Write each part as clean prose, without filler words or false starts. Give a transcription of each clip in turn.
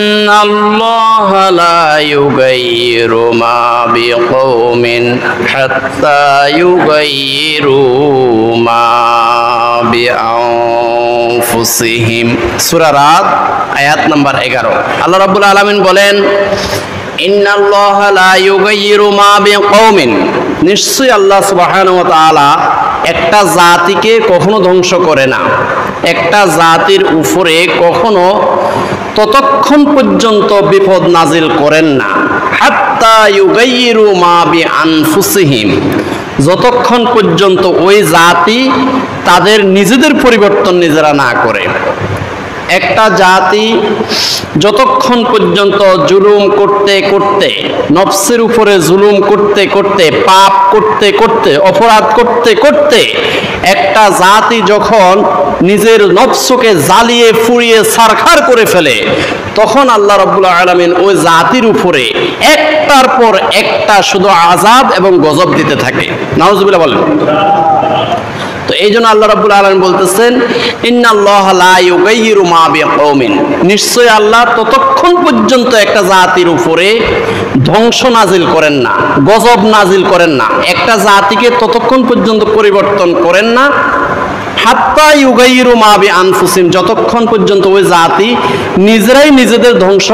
ইন্নাল্লাহা লা ইউগাইয়িরু মা বিকওমিন হাত্তা ইউগাইয়িরু মা বিআনফুসিহিম। সূরা রাদ আয়াত নাম্বার 11। আল্লাহ রাব্বুল আলামিন বলেন, ইন্নাল্লাহা লা ইউগাইয়িরু মা বিকওমিন, নিশ্চয়ই আল্লাহ সুবহানাহু ওয়া তাআলা একটা জাতিকে কখনো ধ্বংস করে না, একটা জাতির উপরে কখনো ততক্ষণ পর্যন্ত বিপদ নাজিল করেন না, হাত্তা ইউগাইয়িরু মা বিআনফুসিহিম, যতক্ষণ পর্যন্ত ওই জাতি তাদের নিজেদের পরিবর্তন নিজেরা না করে। একটা জাতি যতক্ষণ পর্যন্ত জুলুম করতে করতে, নফসের উপরে জুলুম করতে করতে, পাপ করতে করতে, অপরাধ করতে করতে একটা জাতি যখন নিজের নফসকে জ্বালিয়ে পুড়িয়ে ছারখার করে ফেলে, তখন আল্লাহ রাব্বুল আলামিন ওই জাতির উপরে একটার পর একটা শুধু আযাব এবং গজব দিতে থাকে। নাউযুবিল্লাহ বলেন। তো এই জন্য আল্লাহ রাব্বুল আলামিন বলতেছেন, ইন্নাল্লাহা লা ইউগাইয়িরু মা বিকওমিন, নিশ্চয়ই আল্লাহ ততক্ষণ পর্যন্ত একটা জাতির উপরে ধ্বংস নাজিল করেন না, গজব নাজিল করেন না, একটা জাতিকে ততক্ষণ পর্যন্ত পরিবর্তন করেন না, হাত্তা ইউগাইয়িরু মা বিআনফুসিহিম, যতক্ষণ পর্যন্ত ওই জাতি নিজেরাই নিজেদের ধ্বংস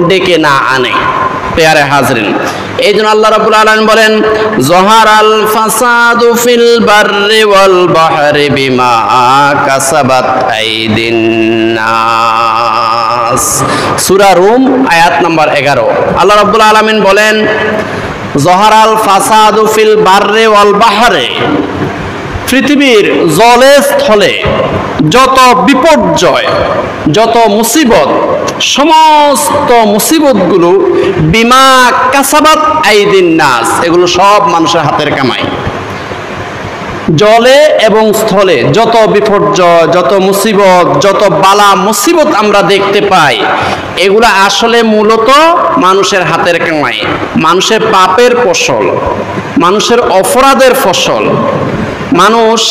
ডেকে না আনে। পেয়ারে হাজরিন, এই জন্য আল্লাহ রাব্বুল আলামিন বলেন, যহারাল ফাসাদু ফিল বাররি ওয়াল বাহরি বিমা কাসাবাত আইদিন নাস। সূরা রুম আয়াত নাম্বার 11। আল্লাহ রাব্বুল আলামিন বলেন, যহারাল ফাসাদু ফিল বাররি ওয়াল বাহরি, পৃথিবীর জলে স্থলে যত বিপর্যয়, যত মুসিবত, সমস্ত মুসিবতগুলো বিমা কাসাবাত আইদিন নাস, এগুলো সব মানুষের হাতের কামাই। জলে এবং স্থলে যত বিপর্যয়, যত মুসিবত, যত বালা মুসিবত আমরা দেখতে পাই, এগুলো আসলে মূলত মানুষের হাতের কামাই, মানুষের পাপের ফসল, মানুষের অপরাধের ফসল। মানুষ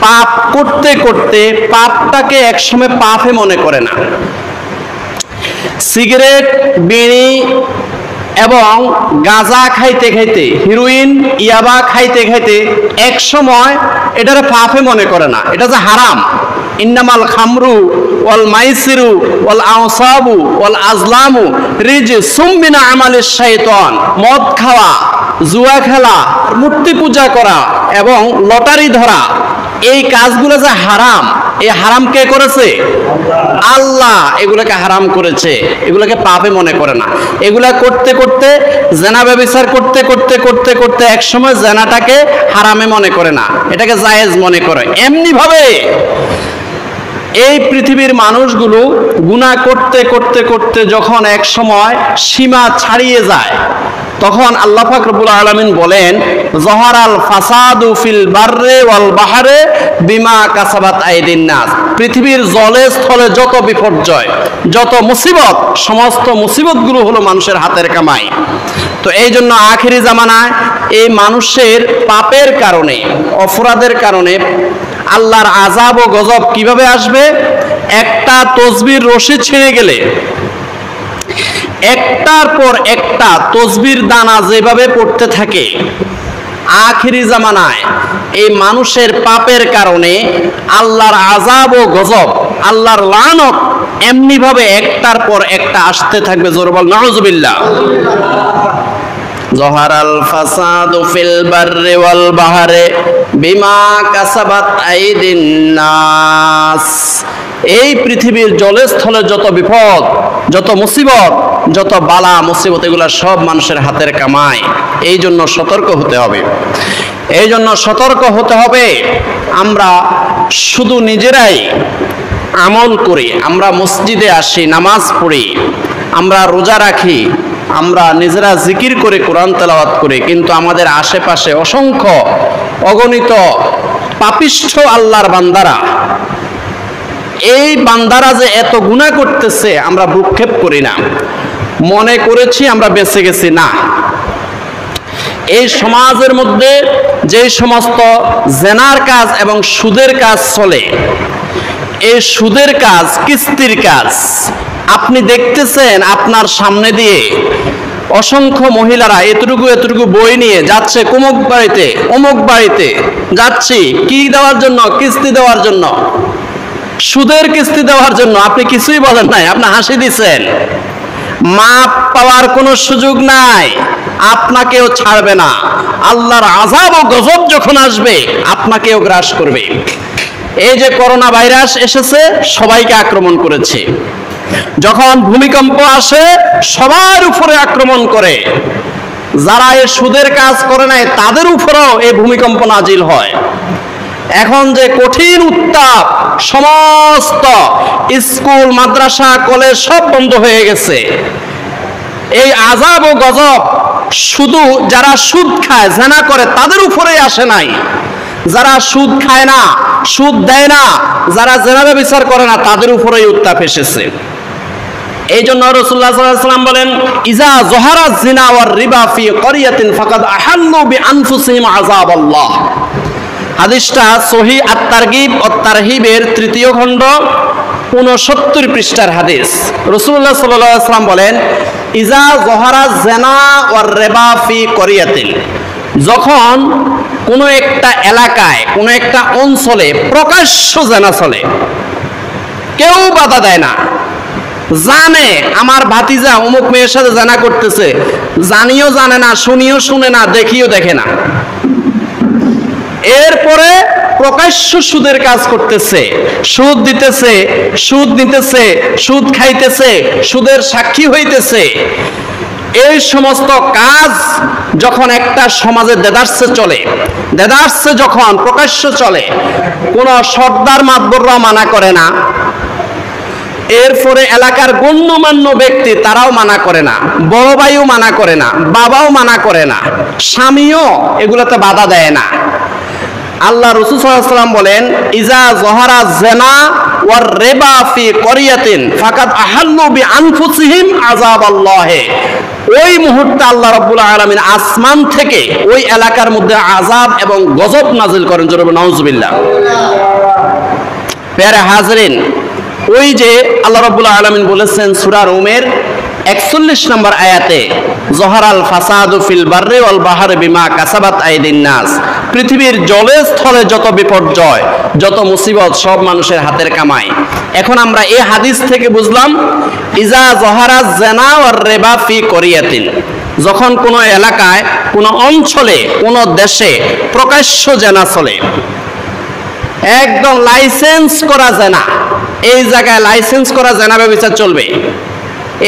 পাপ করতে করতে পাপটাকে একসময় পাপে মনে করে না। সিগারেট, বিড়ি এবং গাঁজা খাইতে খাইতে, হিরোইন, ইয়াবা খাইতে খাইতে এক সময় এটারে পাপে মনে করে না, এটা যে হারাম। ইন্নামাল খামরু ওয়াল মাইসিরু ওয়াল আনসাবু ওয়াল আজলামু রিজসুম মিন আমালিশ শাইতান, মদ খাওয়া, জুয়া খেলা, মূর্তি পূজা করা এবং লটারি ধরা, এই কাজগুলো যে হারাম, এই হারাম কে করেছে? আল্লাহ এগুলোকে হারাম করেছে, এগুলোকে পাপে মনে করে না। এগুলা করতে করতে, জেনা ব্যভিচার করতে করতে করতে করতে এক সময় জেনাটাকে হারামে মনে করে না, এটাকে জায়েজ মনে করে। এমনি ভাবে এই পৃথিবীর মানুষগুলো গুনাহ করতে করতে করতে যখন এক সময় সীমা ছাড়িয়ে যায়, তখন আল্লাহ পাক রব্বুল আলামিন বলেন, যহারাল ফাসাদু ফিল বাররি ওয়াল বাহরি বিমা কাসাবাত আইদিন নাস, পৃথিবীর জলে স্থলে যত বিপর্যয়, যত মুসিবত, সমস্ত মুসিবতগুলো হলো মানুষের হাতের কামাই। তো এই জন্য আখিরি জামানায় এই মানুষের পাপের কারণে, অপরাধের কারণে আল্লাহর আযাব ও গজব কিভাবে আসবে? একটা তসবির রশি ছিঁড়ে গেলে, একটার পর একটা তসবির দানা যেভাবে পড়তে থাকে, আখিরি জামানায় এই মানুষের পাপের কারণে আল্লাহর আযাব ও গজব, আল্লাহর লানত এমনি ভাবে একটার পর একটা আসতে থাকবে। জোরে বল নাউযুবিল্লাহ। যহারাল ফাসাদু ফিল বাররি ওয়াল বাহরি বিমা কাসাবাত আইদিন নাস, এই পৃথিবীর জলে স্থলে যত বিপদ, যত মুসিবত, যত বালা মুসিবত, এগুলা সব মানুষের হাতের কামাই। এই জন্য সতর্ক হতে হবে, এই জন্য সতর্ক হতে হবে। আমরা শুধু নিজেরাই আমল করি, আমরা মসজিদে আসি, নামাজ পড়ি, আমরা রোজা রাখি, আমরা নিজেরা জিকির করে কোরআন তেলাওয়াত করি, কিন্তু আমাদের আশেপাশে অসংখ্য অগণিত পাপিষ্ঠ আল্লাহর বান্দারা, এই বান্দারা যে এত গুনাহ করতেছে আমরা ভ্রুক্ষেপ করি না, মনে করেছি আমরা বেঁচে গেছি। না, এই সমাজের মধ্যে যে সমস্ত জেনার কাজ এবং সুদের কাজ চলে, এই সুদের কাজ, কিস্তির কাজ, আপনি দেখতেছেন আপনার সামনে দিয়ে অসংখ্য মহিলারা এতটুকু এতটুকু বই নিয়ে যাচ্ছে অমুক বাড়িতে অমুক বাড়িতে যাচ্ছি, কি দেওয়ার জন্য? কিস্তি দেওয়ার জন্য, সুদের কিস্তি দেওয়ার জন্য। আপনি কিছুই বলেন নাই, আপনি হাসি দিচ্ছেন। মাপ পাওয়ার কোনো সুযোগ নাই, আপনাকেও ছাড়বে না। আল্লাহর আযাব ও গজব যখন আসবে আপনাকেও গ্রাস করবে। এই যে করোনা ভাইরাস এসেছে, সবাইকে আক্রমণ করেছে। যখন ভূমিকম্প আসে সবার উপরে আক্রমণ করে, যারা এই সুদের কাজ করে নাই তাদের উপরেও এই ভূমিকম্প নাজিল হয়। এখন যে কঠিন উত্তাপ, সমস্ত স্কুল মাদ্রাসা কলেজ সব বন্ধ হয়ে গেছে। এই আযাব ও গজব শুধু যারা সুদ খায়, জেনা করে তাদের উপরেই আসে নাই। যারা সুদ খায় না, সুদ দেয় না, যারা জেনা ব্যভিচার করে না তাদের উপরেই উত্তাপ এসেছে। এই জন্য রাসূলুল্লাহ সাল্লাল্লাহু আলাইহি ওয়াসাল্লাম বলেন, ইজা যহারা যিনা ওয়ার রিবা ফি ক্বরিয়াতিন ফাকাদ আহাল্লু বিআনফুসিহিম আযাবাল্লাহ। হাদিসটা সহিহ আত-তারগিব ও তারহিবের 3য় খণ্ড 69 পৃষ্ঠার হাদিস। রাসূলুল্লাহ সাল্লাল্লাহু আলাইহি ওয়াসাল্লাম বলেন, ইজা যহারা যিনা ওয়ার রিবা ফি ক্বরিয়াতিন, যখন কোনো একটা এলাকায়, কোনো একটা অঞ্চলে প্রকাশ্য জেনা চলে, কেউ বাধা দেয় না, জানে আমার ভাতিজা অমুক মেয়ের সাথে জেনা করতেছে, জানিও জানে না, শুনিও শুনে না, দেখিও দেখে না, এরপরে প্রকাশ্য সুদের কাজ করতেছে, সুদ দিতেছে, সুদ নিতেছে, সুদ খাইতেছে, সুদের সাক্ষী হইতেছে। এই সমস্ত কাজ যখন একটা সমাজে দেদারসে চলে, দেদারসে যখন প্রকাশ্য চলে, কোন সর্দার মাতবররা মানা করে না, এরপরে এলাকার গণ্যমান্য ব্যক্তি তারাও মানা করে না, বড় ভাইও মানা করে না, বাবাও মানা করে না, স্বামীও এগুলোতে বাধা দেয় না। আল্লাহ রাসূল সাল্লাল্লাহু আলাইহি ওয়াসাল্লাম বলেন, ইজা যহারা যিনা ওয়ার রিবা ফি ক্বরিয়াতিন ফাকাদ আহাল্লু বিআনফুসিহিম আযাবাল্লাহ। ওই মুহূর্তে আল্লাহ রাব্বুল আলামিন আসমান থেকে ওই এলাকার মধ্যে আযাব এবং গজব নাযিল করেন। জোরে নাউজুবিল্লাহ। প্যারা হাজরিন, ওই যে আল্লাহ রাব্বুল আলামিন বলেছেন সূরা রুমের 41 নম্বর আয়াতে, যহারাল ফাসাদু ফিল বাররি ওয়াল বাহরি বিমা কাসাবাত আইদিন নাস, পৃথিবীর জলে স্থলে যত বিপর্যয়, যত মুসিবত সব মানুষের হাতের কামাই। এখন আমরা এই হাদিস থেকে বুঝলাম, ইজা যহারা যিনা ওয়ার রিবা ফি ক্বরিয়াতিন, যখন কোনো এলাকায়, কোনো অঞ্চলে, কোনো দেশে প্রকাশ্য জেনা চলে, একদম লাইসেন্স করা জেনা, এই জায়গায় লাইসেন্স করা জেনা ব্যভিচার চলবে,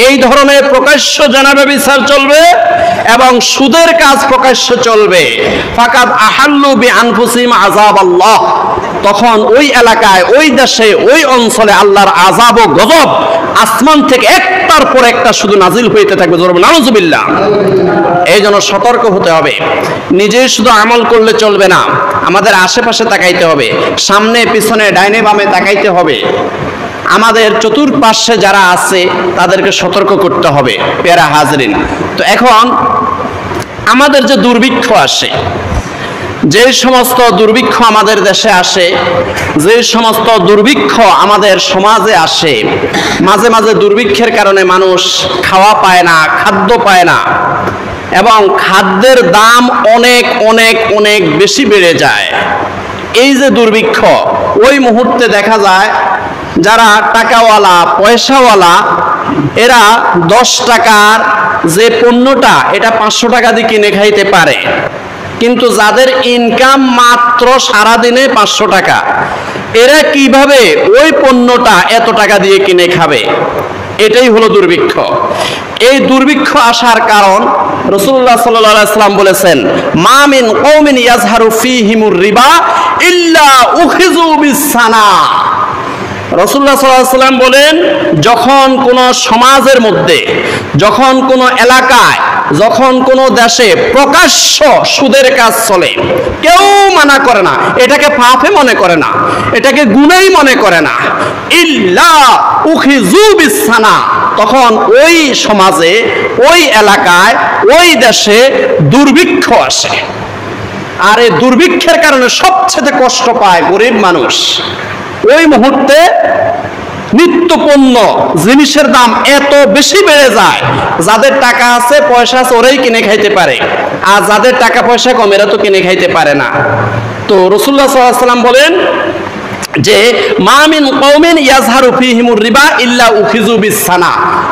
এই ধরনের প্রকাশ্য জেনা ব্যভিচার চলবে এবং সুদের কাজ প্রকাশ্য চলবে। ফাকাদ আহাল্লু বিআনফুসিহিম আযাবাল্লাহ, তখন ওই এলাকায়, ওই দেশে, ওই অঞ্চলে আল্লাহর আযাব ও গজব আসমান থেকে একটার পর একটা শুধু নাজিল হইতে থাকবে। জোরে নাউজুবিল্লাহ। এই জন্য সতর্ক হতে হবে। নিজেই শুধু আমল করলে চলবে না, আমাদের আশেপাশে তাকাইতে হবে, সামনে পিছনে ডাইনে বামে তাকাইতে হবে, আমাদের চতুর্পার্শ্বে যারা আছে তাদেরকে সতর্ক করতে হবে। প্যারা হাজরিন, তো এখন আমাদের যে দুর্ভিক্ষ আসে, যে সমস্ত দুর্ভিক্ষ আমাদের দেশে আসে, যে সমস্ত দুর্ভিক্ষ আমাদের সমাজে আসে, মাঝে মাঝে দুর্ভিক্ষের কারণে মানুষ খাওয়া পায় না, খাদ্য পায় না, এবং খাদ্যের দাম অনেক অনেক অনেক বেশি বেড়ে যায়। এই যে দুর্ভিক্ষ, ওই মুহূর্তে দেখা যায় যারা টাকাওয়ালা, পয়সাওয়ালা, এরা 10 টাকার যে পণ্যটা, এটা 500 টাকা দিয়ে কিনে খাইতে পারে। কিন্তু যাদের ইনকাম মাত্র সারাদিনে 500 টাকা, এরা কিভাবে ওই পণ্যটা এত টাকা দিয়ে কিনে খাবে? এটাই হলো দুর্ভিক্ষ। এই দুর্ভিক্ষ আসার কারণ রাসূলুল্লাহ সাল্লাল্লাহু আলাইহি ওয়াসাল্লাম বলেছেন, মা মিন কওমিন ইয়াজহারু ফীহিমুর রিবা ইল্লা উখিযু বিসানা। রাসূলুল্লাহ সাল্লাল্লাহু আলাইহি ওয়াসাল্লাম বলেন, যখন কোন সমাজের মধ্যে, যখন কোন এলাকায়, যখন কোন দেশে প্রকাশ্য সুদের কাজ চলে, কেউ মানা করে না, এটাকে পাপে মনে করে না, এটাকে গুনাহ মনে করে না, ইল্লা উখিযু বিসানা, তখন ওই সমাজে, ওই এলাকায়, ওই দেশে দুর্ভিক্ষ আসে। আর এই দুর্ভিক্ষের কারণে সবচেয়ে কষ্ট পায় গরিব মানুষ। ওই মুহূর্তে নিত্যপণ্য জিনিসের দাম এত বেশি বেড়ে যায়, যাদের টাকা আছে পয়সা আছে ওরাই কিনে খাইতে পারে, আর যাদের টাকা পয়সা কম এরা তো কিনে খাইতে পারে না। তো রাসূলুল্লাহ সাল্লাল্লাহু আলাইহি ওয়াসাল্লাম বলেন যে মা মিন কওমিন ইয়াজহারু ফীহিমুর রিবা ইল্লা উখিযু বিসানা,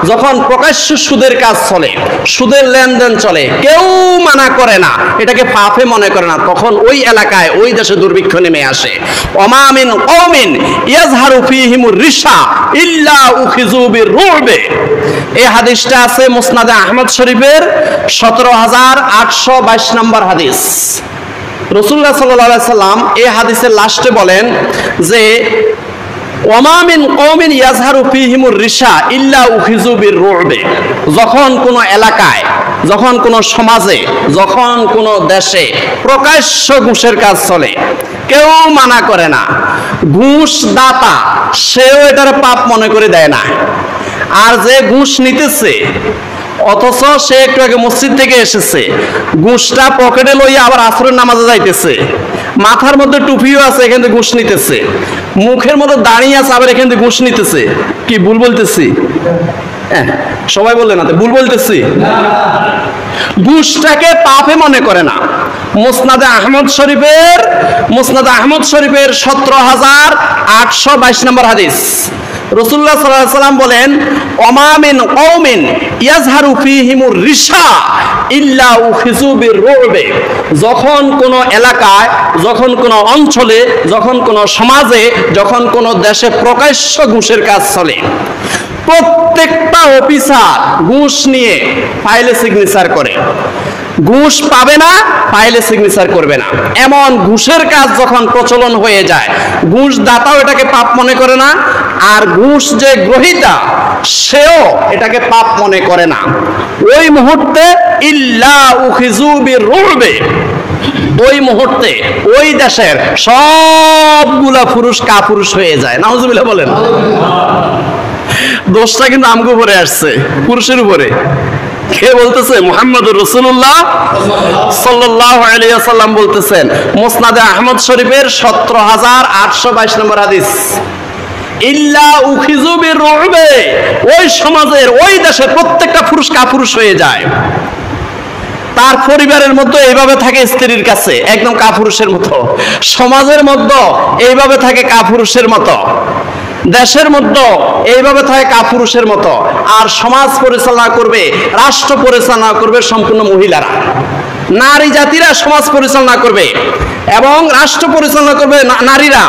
যখন প্রকাশ্য সুদের কাজ চলে, সুদের লেনদেন চলে, কেউ মানা করে না, এটাকে পাপে মনে করে না, তখন ওই এলাকায় ওই দেশে দুর্ভিক্ষ নেমে আসে। ওমা মিন কওমিন ইয়াজহারু ফীহিমুর রিশা ইল্লা উখিযু বিরুবে, এই হাদিসটা আছে মুসনাদে আহমদ শরীফের 17822 নম্বর হাদিস। রাসূলুল্লাহ সাল্লাল্লাহু আলাইহি সাল্লাম এই হাদিসের লাস্টে বলেন যে ওমা মিন কওমিন ইয়াজহারু ফীহিমুর রিশা ইল্লা উখিযু বিরুবে, যখন কোনো এলাকায়, যখন কোনো সমাজে, যখন কোনো দেশে প্রকাশ্য ঘুষের কাজ চলে, কেউ মানা করে না, ঘুষ দাতা সেও এটার পাপ মনে করে দেয় না, আর যে ঘুষ নিতেছে অথচ সে একটু আগে মসজিদ থেকে এসেছে, ঘুষটা পকেটে লইয়া আবার আসরের নামাজে যাইতেছে, মাথার মধ্যে টুপিও আছে, এখান থেকে ঘুষ নিতেছে, মুখের মধ্যে দাঁড়িয়ে আছে, আবার এখান থেকে ঘুষ নিতেছে, কি ভুল বলতেছি? হ্যাঁ, সবাই বললেন না, ভুল বলতেছি? ঘুষটাকে পাপে মনে করে না। মুসনাদে আহমদ শরীফের 17822 নম্বর হাদিস, রাসূলুল্লাহ সাল্লাল্লাহু আলাইহি ওয়াসাল্লাম বলেন ওমা মিন কওমিন ইয়াজহারু ফীহিমুর রিশা ইল্লা উখিযু বিরুবে, যখন কোনো এলাকায়, যখন কোনো অঞ্চলে, যখন কোনো সমাজে, যখন কোনো দেশে প্রকাশ্য ঘুষের কাজ চলে, প্রত্যেকটা অফিসার ঘুষ নিয়ে ফাইলে সিগনেচার করে, ঘুষ পাবে না ফাইলে সিগনেচার করবে না, এমন ঘুষের কাজ যখন প্রচলন হয়ে যায়, ঘুষ দাতাও এটাকে পাপ মনে করে না, আর ঘুষ যে গ্রহীতা সেও এটাকে পাপ মনে করে না। ওই মুহূর্তে ইল্লা উখিযু বিরুবে, ওই মুহূর্তে ওই দেশের সবগুলা পুরুষ কাপুরুষ হয়ে যায়। নাউজুবিল্লাহ বলেন। দোষটা কিন্তু আমগো উপরে আসছে, পুরুষের উপরে। কে বলতেছে? মুহাম্মদুর রাসূলুল্লাহ সাল্লাল্লাহু আলাইহি ওয়াসাল্লাম বলতেছেন মুসনাদে আহমদ শরীফের 17822 নম্বর হাদিস, ইল্লা উখিযু বিরুবে, ওই সমাজের, ওই দেশের প্রত্যেকটা পুরুষ কাপুরুষ হয়ে যায়। তার পরিবারের মধ্যে এইভাবে থাকে স্ত্রীর কাছে একদম কাপুরুষের মতো, সমাজের মধ্যে এইভাবে থাকে কাপুরুষের মতো, দেশের মধ্যে এইভাবে থাকে কাপুরুষের মতো, আর সমাজ পরিচালনা করবে, রাষ্ট্র পরিচালনা করবে সম্পূর্ণ মহিলারা। নারী জাতিরা সমাজ পরিচালনা করবে এবং রাষ্ট্র পরিচালনা করবে নারীরা,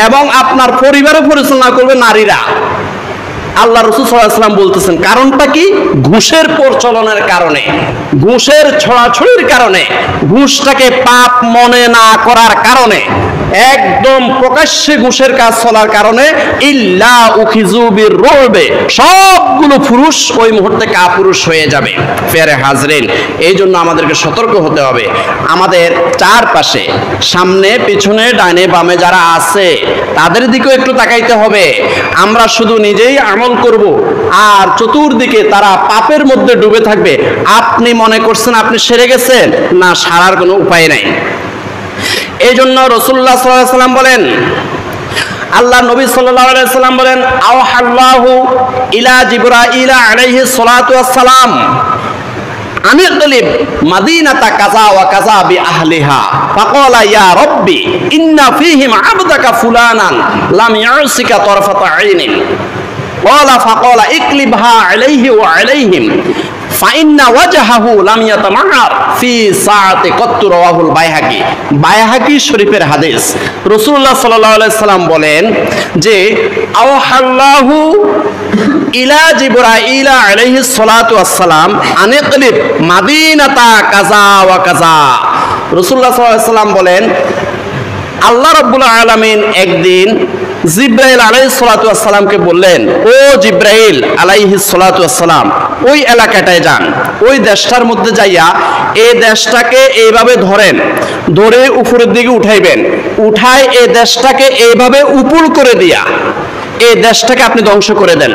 এবং আপনার পরিবারও পরিচালনা করবে নারীরা। আল্লাহ রাসূল সাল্লাল্লাহু আলাইহি ওয়াসাল্লাম বলতেছেন কারণটা কি? ঘুষের প্রচলনের কারণে, ঘুষের ছড়াছড়ির কারণে, ঘুষটাকে পাপ মনে না করার কারণে, একদম প্রকাশ্যে ঘুষের কাজ চলার কারণে ইল্লা উখিযু বিরুবে, সবগুলো পুরুষ ওই মুহূর্তে কাপুরুষ হয়ে যাবে। ফেরে হাজরিন, এই জন্য আমাদেরকে সতর্ক হতে হবে। আমাদের চারপাশে, সামনে পিছনে ডাইনে বামে যারা আছে তাদের দিকেও একটু তাকাইতে হবে। আমরা শুধু নিজেই আমল করব আর চতুর্দিকে তারা পাপের মধ্যে ডুবে থাকবে, আপনি মনে করছেন আপনি সেরে গেছেন, না, সারার কোনো উপায় নাই। এই জন্য রাসূলুল্লাহ সাল্লাল্লাহু আলাইহি ওয়াসাল্লাম বলেন, আল্লাহ নবী সাল্লাল্লাহু আলাইহি ওয়াসাল্লাম বলেন আওহাল্লাহু ইলা জিবরাইল আলাইহিস সালাতু ওয়াস সালাম আনিকলিব মাদিনাতা কাযা ওয়া কাযা বিআহলিহা ফাকালা ইয়া রাব্বি ইন্না ফীহিম আবদাকা ফুলানান লাম ইয়াসিকা তারফাতা আইনিন ক্বালা ফাকালা ইকলিবহা আলাইহি ওয়া আলাইহিম ফাইন্না ওয়াজহাহু লাম ইয়াতামার ফি সাআতি কত্তু রাওয়াহুল বাইহাকি। বাইহাকি শরীফের হাদিস। রাসূলুল্লাহ সাল্লাল্লাহু আলাইহি সাল্লাম বলেন যে আওহাল্লাহু ইলা জিবরাইল আলাইহিস সালাতু ওয়াস সালাম আনিকলিব মাদিনাতা কাযা ওয়া কাযা। রাসূলুল্লাহ সাল্লাল্লাহু আলাইহি সাল্লাম বলেন আল্লাহ রাব্বুল আলামিন একদিন জিব্রাইল আলাইহিস সালাতু ওয়াস সালামকে বললেন, ও জিব্রাইল আলাইহিস সালাতু ওয়াস সালাম, ওই এলাকাটায় যান, ওই দেশটার মধ্যে যাইয়া এই দেশটাকে এইভাবে ধরেন, ধরে উপরের দিকে উঠাইবেন, উঠায় এই দেশটাকে এইভাবে উপুল করে দিয়া এই দেশটাকে আপনি ধ্বংস করে দেন।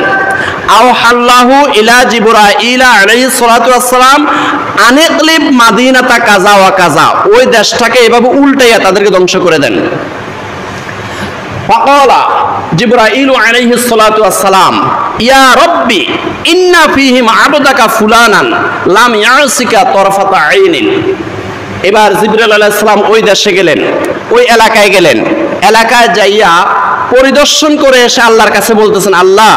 আওহাল্লাহু ইলা জিবরাইল আলাইহিস সালাতু ওয়াস সালাম আনিকলিব মাদিনাতা কাযা ওয়া কাযা, ওই দেশটাকে এইভাবে উল্টাইয়া তাদেরকে ধ্বংস করে দেন। ফাকালা জিবরাইল আলাইহিস সালাতু ওয়াস সালাম ইয়া রাব্বি ইন্না ফীহিম আবদাকা ফুলানান লাম ইয়াসিকা তরফাতা আইনিন। এবার জিবরাইল আলাইহিস সালাম ওই দেশে গেলেন, ওই এলাকায় গেলেন। এলাকায় যাইয়া পরিদর্শন করে এসে আল্লাহর কাছে বলতেছেন, আল্লাহ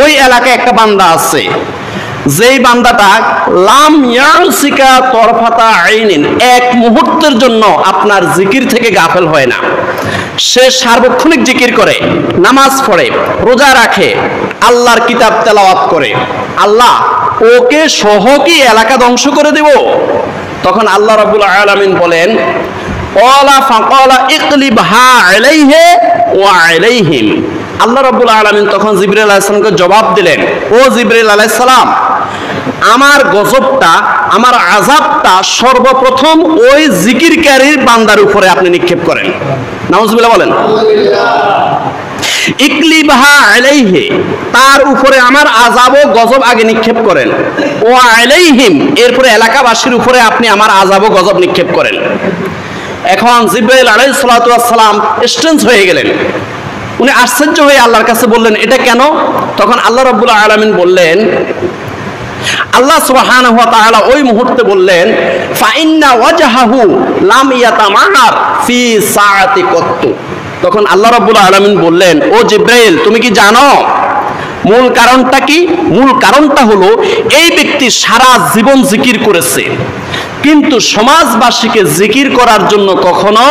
ওই এলাকায় একটা বান্দা আছে, যেই বান্দাটা লাম ইয়াসিকা তরফাতা আইনিন, এক মুহূর্তের জন্য আপনার জিকির থেকে গাফেল হয় না। সে সার্বক্ষণিক জিকির করে, নামাজ পড়ে, রোজা রাখে, আল্লাহর কিতাব তেলাওয়াত করে। আল্লাহ ওকে সহ কি এলাকা ধ্বংস করে দেব? তখন আল্লাহ রাব্বুল আলামিন বলেন, ক্বালা ফাকালা ইকলিবহা আলাইহি ওয়া আলাইহিম। আল্লাহ রাব্বুল আলামিন তখন জিবরাইল আলাইহিস সালামকে জবাব দিলেন, ও জিবরাইল আলাইহিস সালাম, আমার গজবটা, আমার আযাবটা সর্বপ্রথম ওই জিকিরকারীর বান্দার উপরে আপনি নিক্ষেপ করেন। নাউজুবিল্লাহ বলেন। ইকলিবহা আলাইহি, তার উপরে আমার আযাব ও গজব আগে নিক্ষেপ করেন। ও আলাইহিম, এরপরে এলাকাবাসীর উপরে আপনি আমার আযাব ও গজব নিক্ষেপ করেন। এখন জিবরাইল আলাইহিস সালাতু ওয়াস সালাম স্টেন্স হয়ে গেলেন। উনি আশ্চর্য হয়ে আল্লাহর কাছে বললেন, এটা কেন? তখন আল্লাহ রাব্বুল আলামিন বললেন, আল্লাহ সুবহানাহু ওয়া তাআলা ওই মুহূর্তে বললেন, ফাইন্না ওয়াজহাহু লাম ইয়াতামার ফি সাআতি কত্তু। তখন আল্লাহ রাব্বুল আলামিন বললেন, ও জিবরাইল, তুমি কি জানো মূল কারণটা কি? মূল কারণটা হলো এই ব্যক্তি সারা জীবন জিকির করেছে, কিন্তু সমাজবাসীকে জিকির করার জন্য কখনো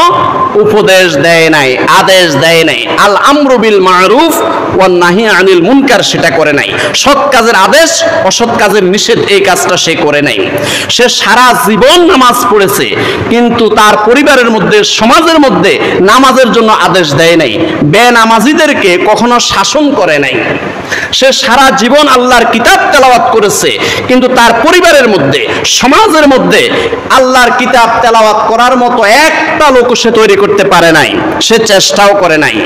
উপদেশ দেয় নাই, আদেশ দেয় নাই। আল আমরু বিল মারুফ ওয়ান নাহি আনিল মুনকার সেটা করে নাই। সৎ কাজের আদেশ, অসৎ কাজের নিষেধ, এই কাজটা সে করে নাই। সে সারা জীবন নামাজ পড়েছে, কিন্তু তার পরিবারের মধ্যে, সমাজের মধ্যে নামাজের জন্য আদেশ দেয় নাই, বেনামাজিদেরকে কখনো শাসন করে নাই। সে সারা জীবন আল্লাহর কিতাব তেলাওয়াত করেছে, কিন্তু তার পরিবারের মধ্যে, সমাজের মধ্যে আল্লাহর কিতাব তেলাওয়াত করার মতো একটা লোক সে তৈরি করতে পারে নাই, সে চেষ্টাও করে নাই।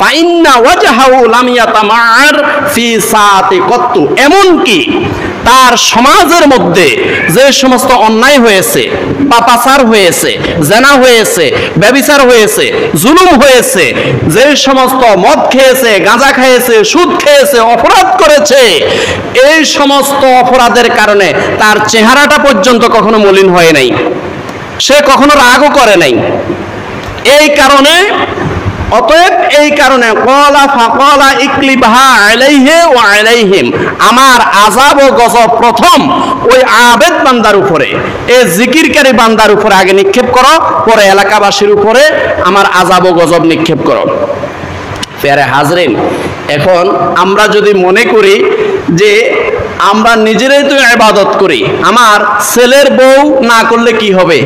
ফাইন্না ওয়াজহাহু লাম ইয়াতামার ফি সাআতি কত্তু, এমনকি তার সমাজের মধ্যে যে সমস্ত অন্যায় হয়েছে, পাপাচার হয়েছে, জেনা হয়েছে, ব্যভিচার হয়েছে, জুলুম হয়েছে, যে সমস্ত মদ খেয়েছে, গাঁজা খেয়েছে, সুদ খেয়েছে, অপরাধ করেছে, এই সমস্ত অপরাধের কারণে তার চেহারাটা পর্যন্ত কখনো মলিন হয় নাই, সে কখনো রাগও করে নাই। এই কারণে, অতএব এই কারণে ক্বালা ফাকালা ইকলিবহা আলাইহি ওয়া আলাইহিম, আমার আযাব ও গজব প্রথম ওই আবেদ বান্দার উপরে, এই জিকিরকারী বান্দার উপরে আগে নিক্ষেপ করো, পরে এলাকাবাসীর উপরে আমার আযাব ও গজব নিক্ষেপ করো। প্যারে হাজরিন, এখন আমরা যদি মনে করি যে আমরা নিজেরাই তো ইবাদত করি, আমার ছেলের বউ না করলে কি হবে?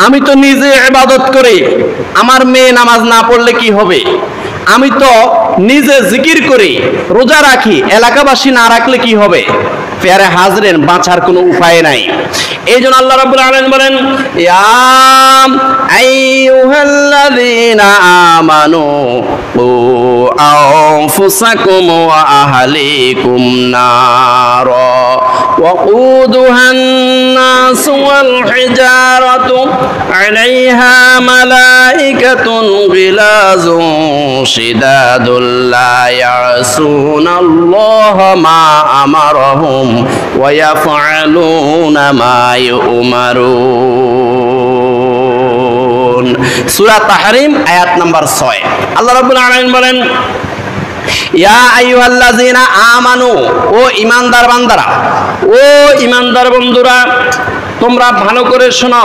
আমি তো নিজে ইবাদত করি, আমার মেয়ে নামাজ না পড়লে কি হবে? আমি তো নিজে জিকির করি, রোজা রাখি, এলাকাবাসী না রাখলে কি হবে? প্যারে হাজরেন, বাঁচার কোনো উপায় নাই। এই জন্য আল্লাহ রাব্বুল আলামিন বলেন, ইয়া আইয়ুহাল্লাযীনা আমানু কু আনফুসাকুম ওয়া আহলিকুম নারা ওয়াকুদুহান নাস ওয়াল হিজারাতু আলাইহা মালাইকাতুন গিলাযুন শিদাদুল লা ইয়াসুনাল্লাহা মা আমারহুম ওয়া ইয়াফআলুনা মা ইউমারুন। সূরা তাহরিম আয়াত নাম্বার 6। আল্লাহ রাব্বুল আলামিন বলেন, ইয়া আইয়ুহাল্লাযীনা আমানু, ও ঈমানদার বান্দারা, ও ঈমানদার বন্ধুরা, তোমরা ভালো করে শোনো।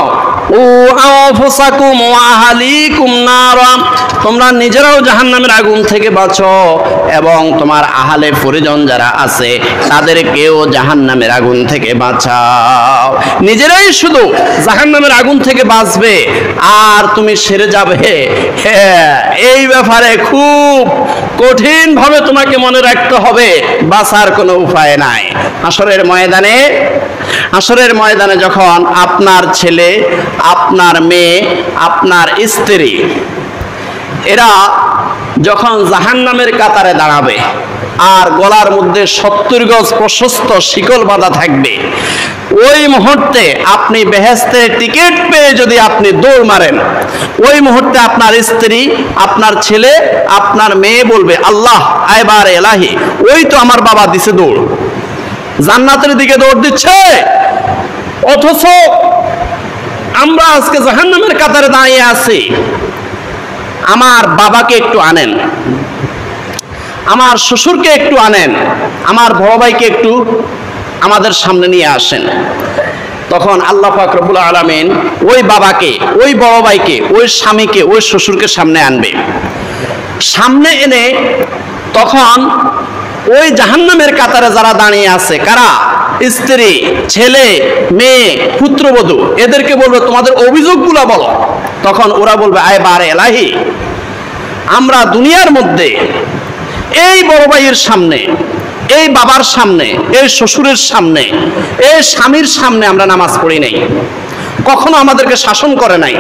ও আনফুসাকুম ওয়া আহলিকুম নারা, তোমরা নিজেরাও জাহান্নামের আগুন থেকে বাঁচো এবং তোমার আহলে পরিজন যারা আছে তাদেরকেও জাহান্নামের আগুন থেকে বাঁচাও। নিজেরাই শুধু জাহান্নামের আগুন থেকে বাঁচবে আর তুমি সেরে যাবে, হ্যাঁ, এই ব্যাপারে খুব কঠিন ভাবে তোমাকে মনে রাখতে হবে, বাঁচার কোনো উপায় নাই। হাসরের ময়দানে যখন আপনার ছেলে, আপনার মেয়ে, আপনার স্ত্রী এরা যখন জাহান্নামের কাতারে দাঁড়াবে আর গলার মধ্যে 70 গজ প্রশস্ত শিকল বাঁধা থাকবে, ওই মুহূর্তে আপনি বেহেশতের টিকিট পেয়ে যদি আপনি দৌড় মারেন, ওই মুহূর্তে আপনার স্ত্রী, আপনার ছেলে, আপনার মেয়ে বলবে আল্লাহ আইবার এলাহি, ওই তো আমার বাবা দিছে দৌড়, জান্নাতের দিকে দৌড় দিচ্ছে। অথচ আমরা আজকে জাহান্নামের কাতারে দাঁড়িয়ে আছি। আমার বাবাকে একটু আনেন, আমার শ্বশুরকে একটু আনেন, আমার বড় ভাইকে একটু আমাদের সামনে নিয়ে আসেন। তখন আল্লাহ পাক রব্বুল আলামিন ওই বাবাকে, ওই বড় ভাইকে, ওই স্বামীকে, ওই শ্বশুরকে সামনে আনবে। সামনে এনে তখন ওই জাহান্নামের কাতারে যারা দাঁড়িয়ে আছে, কারা? স্ত্রী, ছেলে, মেয়ে, পুত্রবধূ, এদেরকে বলবে তোমাদের অভিযোগগুলো বলো। তখন ওরা বলবে আয় বারে এলাহি, আমরা দুনিয়ার মধ্যে এই বড় ভাইয়ের সামনে, এই বাবার সামনে, এই শ্বশুরের সামনে, এই স্বামীর সামনে আমরা নামাজ পড়ি নাই, কখনো আমাদেরকে শাসন করে নাই,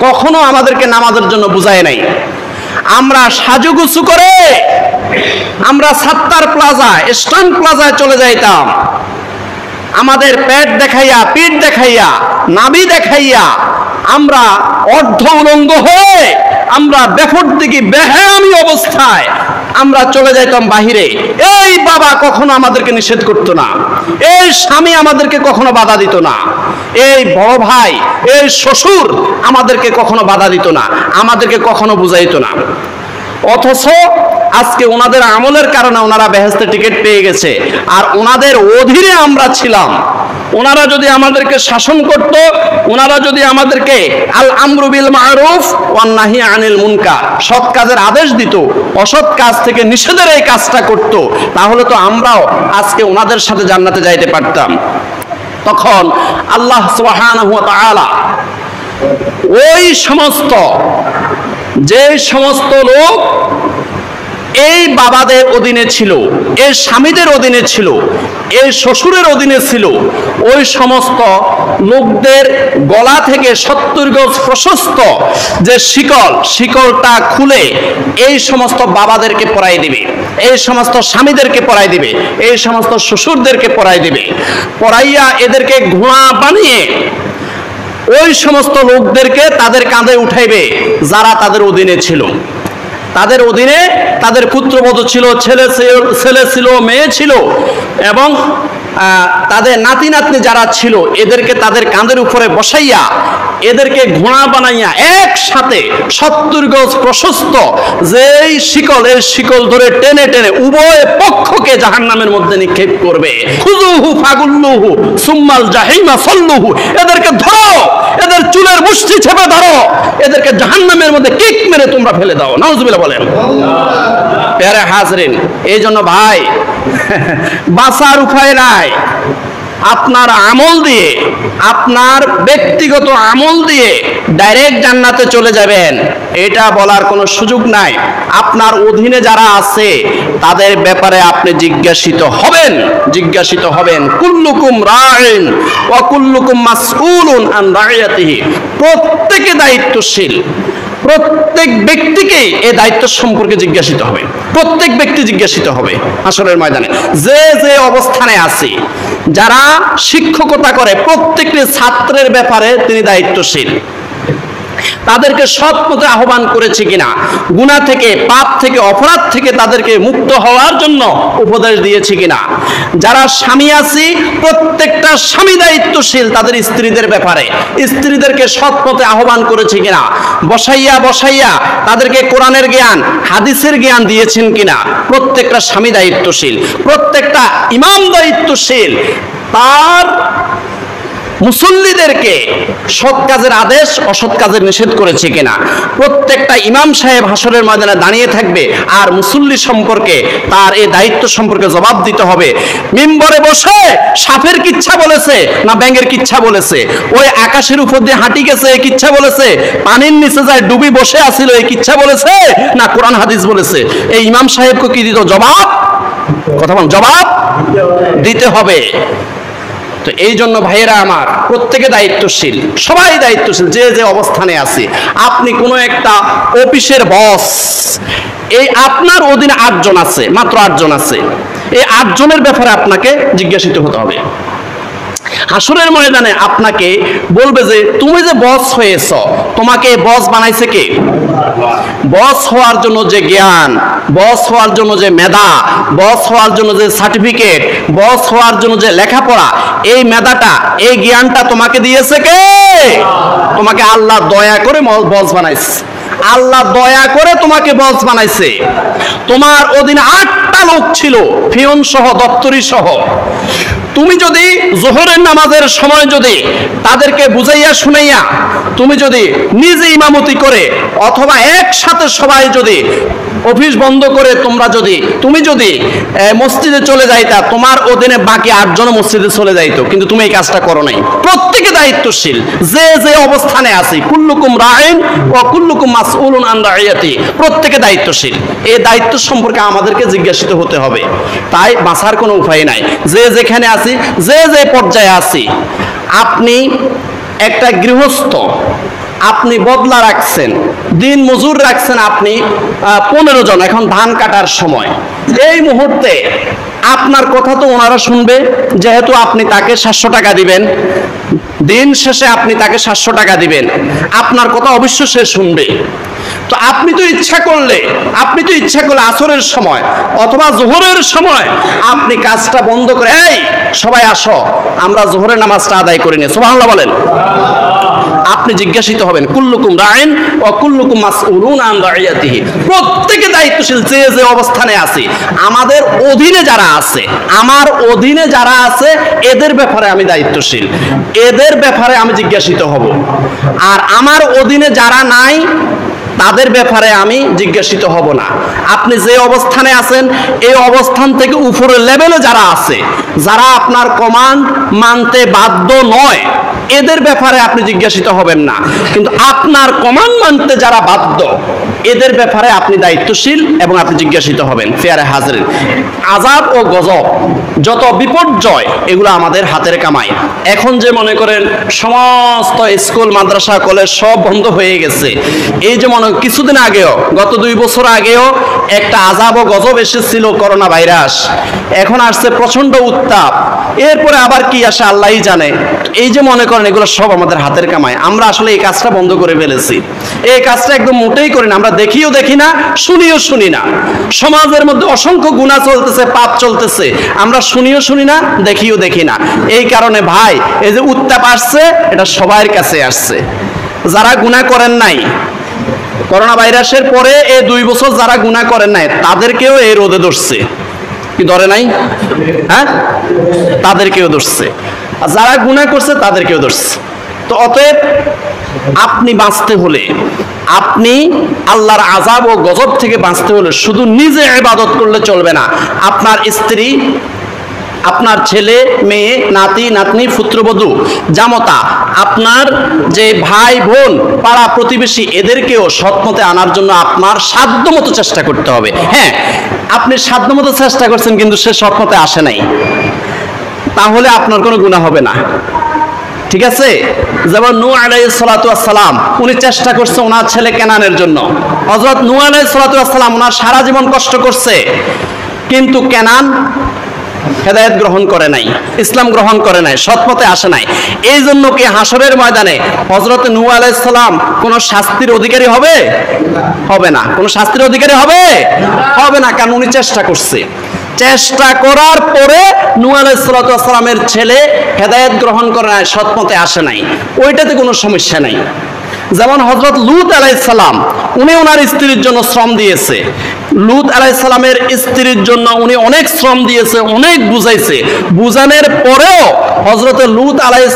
কখনো আমাদেরকে নামাজের জন্য বুঝায় নাই। আমরা সাজুগুজু করে আমরা সাত্তার প্লাজা, স্টান প্লাজায় চলে যাইতাম, আমাদের পেট দেখাইয়া, পিঠ দেখাইয়া, নাভি দেখাইয়া আমরা অর্ধ উলঙ্গ হয়ে আমরা বেফট দিকে বেহায়ামি অবস্থায় আমরা চলে যাইতাম বাহিরে। এই বাবা কখনো আমাদেরকে নিষেধ করতো না, এই স্বামী আমাদেরকে কখনো বাধা দিত না, এই বড় ভাই, এই শ্বশুর আমাদেরকে কখনো বাধা দিত না, আমাদেরকে কখনো বুঝাইতো না। অথচ আজকে ওনাদের আমলের কারণে ওনারা বেহেশতের টিকিট পেয়ে গেছে, আর ওনাদের অধীনে আমরা ছিলাম। ওনারা যদি আমাদেরকে শাসন করত, ওনারা যদি আমাদেরকে আল আমরু বিল মারুফ ওয়ান নাহি আনিল মুনকার, সৎ কাজের আদেশ দিত, অসৎ কাজ থেকে নিষেধের এই কাজটা করত, তাহলে তো আমরাও আজকে ওনাদের সাথে জান্নাতে যাইতে পারতাম। তখন আল্লাহ সুবহানাহু ওয়া তাআলা ওই সমস্ত, যে সমস্ত লোক এই বাবাদের অধীনে ছিল, এই স্বামীদের অধীনে ছিল, এই শ্বশুরের অধীনে ছিল, ওই সমস্ত লোকদের গলা থেকে 70 গজ প্রশস্ত যে শিকল, শিকলটা খুলে এই সমস্ত বাবাদেরকে পরাই দিবে, এই সমস্ত স্বামীদেরকে পরাই দিবে, এই সমস্ত শ্বশুরদেরকে পরাই দিবে। পরাইয়া এদেরকে ঘোড়া বানিয়ে ওই সমস্ত লোকদেরকে তাদের কাঁধে উঠাইবে যারা তাদের অধীনে ছিল। তাদের অধীনে তাদের পুত্রবধূ ছিল, ছেলে ছিল, মেয়ে ছিল, এবং তাদের নাতি নাতনি যারা ছিল, এদেরকে তাদের কাঁধের উপরে বসাইয়া এদেরকে ঘোড়া বানাইয়া একসাথে 70 গজ প্রশস্ত যেই শিকল, এই শিকল ধরে টেনে টেনে উভয় পক্ষকে জাহান্নামের মধ্যে নিক্ষেপ করবে। খুযুহু ফাগুল্লুহু সুম্মাল জাহিমা সাল্লুহু, এদেরকে ধরো, এদের চুলের মুষ্টি চেপে ধরো, এদেরকে জাহান্নামের মধ্যে কিক মেরে তোমরা ফেলে দাও। নাউজুবিল্লাহ বলেন। প্যারে হাজরিন, এই জন্য ভাই বাঁচার উপায় নাই। আপনার আমল দিয়ে, আপনার ব্যক্তিগত আমল দিয়ে ডাইরেক্ট জান্নাতে চলে যাবেন, এটা বলার কোনো সুযোগ নাই। আপনার অধীনে যারা আছে তাদের ব্যাপারে আপনি জিজ্ঞাসিত হবেন, জিজ্ঞাসিত হবেন। কুল্লুকুম রাইন ওয়া কুল্লুকুম মাসউলুন আন রাইয়াতিহি, প্রত্যেকে দায়িত্বশীল, প্রত্যেক ব্যক্তিকে এই দায়িত্ব সম্পর্কে জিজ্ঞাসিত হবে, প্রত্যেক ব্যক্তি জিজ্ঞাসিত হবে হাসরের ময়দানে। যে যে অবস্থানে আছে, যারা শিক্ষকতা করে, প্রত্যেকটি ছাত্রের ব্যাপারে তিনি দায়িত্বশীল। তাদেরকে সৎ পথে আহ্বান করেছে কিনা, গুনাহ থেকে, পাপ থেকে, অপরাধ থেকে তাদেরকে মুক্ত হওয়ার জন্য উপদেশ দিয়েছে কিনা। যারা স্বামী আছে, প্রত্যেকটা স্বামী দায়িত্বশীল তাদের স্ত্রীদের ব্যাপারে, স্ত্রীদেরকে সৎ পথে আহ্বান করেছে কিনা, বসাইয়া বসাইয়া তাদেরকে কোরআনের জ্ঞান, হাদিসের জ্ঞান দিয়েছেন কিনা। প্রত্যেকটা স্বামী দায়িত্বশীল, প্রত্যেকটা ইমাম দায়িত্বশীল, তার মুসল্লিদেরকে সৎ কাজের আদেশ, অসৎ কাজের নিষেধ করেছে কিনা। প্রত্যেকটা ইমাম সাহেব হাসরের ময়দানে দাঁড়িয়ে থাকবে, আর মুসল্লি সম্পর্কে, তার এই দায়িত্ব সম্পর্কে জবাব দিতে হবে। মিম্বরে বসে সাপের কিচ্ছা বলেছে না ব্যাঙের কিচ্ছা বলেছে, ওই আকাশের উপর দিয়ে হাঁটি গেছে এই কিচ্ছা বলেছে, পানির নিচে যায় ডুবি বসে আছিল এই কিচ্ছা বলেছে, না কোরআন হাদিস বলেছে। এই ইমাম সাহেবকে কি দিত? জবাব, কথা বল, জবাব দিতে হবে। তো এই জন্য ভাইয়েরা আমার, প্রত্যেকে দায়িত্বশীল, সবাই দায়িত্বশীল, যে যে অবস্থানে আছে। আপনি কোনো একটা অফিসের বস, এই আপনার অধীনে 8 জন আছে, মাত্র 8 জন আছে, এই 8 জনের ব্যাপারে আপনাকে জিজ্ঞাসিত হতে হবে। হাসরের ময়দানে আপনাকে বলবে যে তুমি যে বস হয়েছ, তোমাকে বস বানাইছে কে? বস হওয়ার জন্য যে জ্ঞান, বস হওয়ার জন্য যে মেধা, বস হওয়ার জন্য যে সার্টিফিকেট, বস হওয়ার জন্য যে লেখাপড়া, এই মেধাটা, এই জ্ঞানটা তোমাকে দিয়েছে কে? তোমাকে আল্লাহ দয়া করে বস বানাইছে। আল্লাহ দয়া করে তোমাকে বস বানাইছে। তোমার অধীনে 8টা লোক ছিল, ফিয়ন সহ, দপ্তরি সহ। তুমি যদি জোহরের নামাজের সময় যদি তাদেরকে বুঝাইয়া শুনাইয়া তুমি যদি নিজে ইমামতি করে, অথবা একসাথে সবাই যদি অফিস বন্ধ করে তুমি যদি মসজিদে চলে যাইতা, তোমার অধীনে বাকি 8 জন মসজিদে চলে যাইতো, কিন্তু তুমি এই কাজটা করো নাই। প্রত্যেকে দায়িত্বশীল, যে যে অবস্থানে আছে। কুল্লুকুম রাইন ওয়া কুল্লুকুম মাসউলুন আন রাইয়াতি, প্রত্যেকে দায়িত্বশীল। এই দায়িত্ব সম্পর্কে আমাদেরকে জিজ্ঞাসিত হতে হবে। তাই বাঁচার কোনো উপায় নাই। যে যেখানে আছি, যে যে পর্যায়ে আছি, আপনি একটা গৃহস্থ, আপনি বদলা রাখছেন, দিন মজুর রাখছেন আপনি 15 জন, এখন ধান কাটার সময়। এই মুহূর্তে আপনার কথা তো ওনারা শুনবে, যেহেতু আপনি তাকে 700 টাকা দিবেন, দিন শেষে আপনি তাকে 700 টাকা দিবেন, আপনার কথা অবশ্য সে শুনবে। তো আপনি তো ইচ্ছা করলে আসরের সময় অথবা জোহরের সময় আপনি কাজটা বন্ধ করে, এই সবাই আসো, আমরা জোহরের নামাজটা আদায় করে নিই, সুবহানাল্লাহ বলেন। আপনি জিজ্ঞাসিত হবেন, কুল্লুকুম রাইন ওয়া কুল্লুকুম মাসউলুন আন রাইয়াতিহি, প্রত্যেকে দায়িত্বশীল, যে যে অবস্থানে আছে। আমাদের অধীনে যারা আছে, আমার অধীনে যারা আছে, এদের ব্যাপারে আমি দায়িত্বশীল, এদের ব্যাপারে আমি জিজ্ঞাসিত হব। আর আমার অধীনে যারা নাই, তাদের ব্যাপারে আমি জিজ্ঞাসিত হব না। আপনি যে অবস্থানে আছেন, এই অবস্থান থেকে উপরের লেভেলে যারা আছে, যারা আপনার কমান্ড মানতে বাধ্য নয়, এদের ব্যাপারে আপনি জিজ্ঞাসিত হবেন না। কিন্তু আপনার কমান্ড মানতে যারা বাধ্য, এদের ব্যাপারে আপনি দায়িত্বশীল এবং আপনি জিজ্ঞাসিত হবেন। ফেয়ারে হাজির, আযাব ও গজব, যত বিপর্যয়, এগুলো আমাদের হাতের কামাই। এখন যে মনে করেন সমস্ত স্কুল, মাদ্রাসা, কলেজ সব বন্ধ হয়ে গেছে, এই যে কিছুদিন আগেও, গত 2 বছর আগেও একটা আযাব ও গজব এসেছিল, করোনা ভাইরাস। এখন আসছে প্রচন্ড উত্তাপ, এরপরে আবার কি আসে আল্লাহই জানে। এই যে মনে করেন এগুলো সব আমাদের হাতের কামাই। আমরা আসলে এই কাজটা বন্ধ করে ফেলেছি। এই কাজটা একদম মোটেই করি না, আমরা দেখিও দেখি না, শুনিও শুনি না। সমাজের মধ্যে অসংখ্য গুনাহ চলতেছে, পাপ চলতেছে, আমরা শুনিও শুনি না, দেখিও দেখি না। এই কারণে ভাই, এই যে উত্তাপ আসছে, এটা সবার কাছে আসছে। যারা গুনাহ করেন নাই, করোনা ভাইরাসের পরে এই 2 বছর যারা গুনাহ করেন নাই, তাদেরকেও এই রোদে ধরছে, কি ধরে নাই? হ্যাঁ, তাদেরকেও ধরছে। আর যারা গুনাহ করছে তাদেরকেও ধরছে। তো অতএব আপনি বাঁচতে হলে, আপনি আল্লাহর আযাব ও গজব থেকে বাঁচতে হলে শুধু নিজে ইবাদত করলে চলবে না। আপনার স্ত্রী, আপনার ছেলে, মেয়ে, নাতি, নাতনি, পুত্রবধূ, জামতা, আপনার যে ভাই বোন, পাড়া প্রতিবেশী, এদেরকেও সৎপথে আনার জন্য আপনার সাধ্যমতো চেষ্টা করতে হবে। হ্যাঁ, আপনি সাধ্যমতো চেষ্টা করছেন, কিন্তু সে সৎপথে আসে নাই, তাহলে আপনার কোনো গুনাহ হবে না। ঠিক আছে? যেমন নূহ আলাইহিস সালাতু ওয়াস সালাম, উনি চেষ্টা করছে ওনার ছেলে কেনানের জন্য। হযরত নূহ আলাইহিস সালাতু ওয়াস সালাম ওনার সারা জীবন কষ্ট করছে, কিন্তু কেনান হেদায়েত গ্রহণ করে নাই, ইসলাম গ্রহণ করে নাই, সৎপথে আসে নাই। এই জন্য কি হাসরের ময়দানে হযরত নূহ আলাইহিস সালাম কোন শাস্তির অধিকারী হবে? হবে না। কোন শাস্তির অধিকারী হবে? হবে না, কারণ উনি চেষ্টা করছে। চেষ্টা করার পরে নূহ আলাইহিস সালাতু ওয়াস সালামের ছেলে হেদায়েত গ্রহণ করে নাই, সৎপথে আসে নাই, ওইটাতে কোনো সমস্যা নাই। যেমন হযরত লূত আলাইহিস সালাম, উনি ওনার স্ত্রীর জন্য শ্রম দিয়েছে। লূত আলাইহিস সালামের স্ত্রীর জন্য উনি অনেক শ্রম দিয়েছে, অনেক বুঝাইছে। বুঝানোর পরেও হযরত লূত আলাইহিস